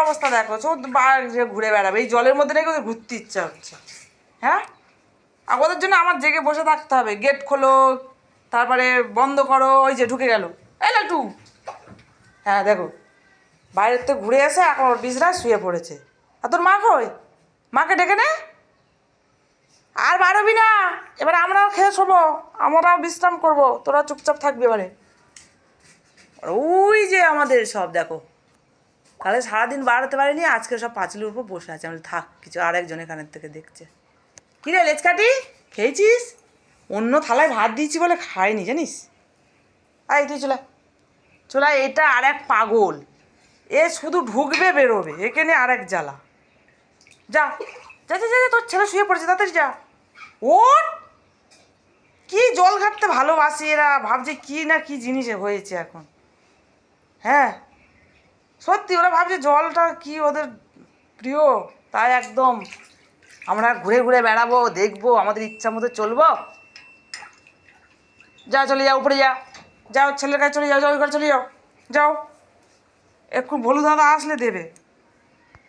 অবস্থা দেখো, ঘুরে বেড়াবে এই জলের মধ্যে রেখে ওদের ঘুরতে ইচ্ছা হচ্ছে। হ্যাঁ, আর ওদের জন্য আমার জেগে বসে থাকতে হবে, গেট খোলো, তারপরে বন্ধ করো। ওই যে ঢুকে গেল, এই লাটু। হ্যাঁ দেখো, বাইরের তো ঘুরে এসে এখন ওর বিছনায় শুয়ে পড়েছে। আর তোর মা কই? মাকে ডেকে নে। আর বাড়বি না, এবার আমরাও খেয়ে শোবো, আমরাও বিশ্রাম করবো, তোরা চুপচাপ থাকবি এবারে। আর ওই যে আমাদের সব দেখো, তাহলে সারাদিন বাড়াতে পারিনি, আজকে সব পাঁচিলের উপর বসে আছে। আমি থাক, কিছু আর একজন এখানের থেকে দেখছে। কী রে লেচকাটি, খেয়েছিস? অন্য থালায় ভাত দিয়েছি বলে খায়নি জানিস। আয় তুই চলে চলে, এটা আর এক পাগল, এ শুধু ঢুকবে বেরোবে, একে নিয়ে আর এক জ্বালা। যা যা যা যা, তোর ছেলে শুয়ে পড়েছে, তাড়াতাড়ি যা। ওর কি জল ঘাটতে ভালোবাসি এরা, ভাবছে কি না কি জিনিস হয়েছে এখন। হ্যাঁ সত্যি, ওরা ভাবছে জলটা কি ওদের প্রিয়, তাই একদম আমরা ঘুরে ঘুরে বেড়াবো, দেখবো, আমাদের ইচ্ছা মতো চলবো। যা চলে যাও, উপরে যা, যাও ছেলের কাছে চলে যাও, যাও ওই ঘরে চলে যাও, যাও। একটু ভোলু দাদা আসলে দেবে।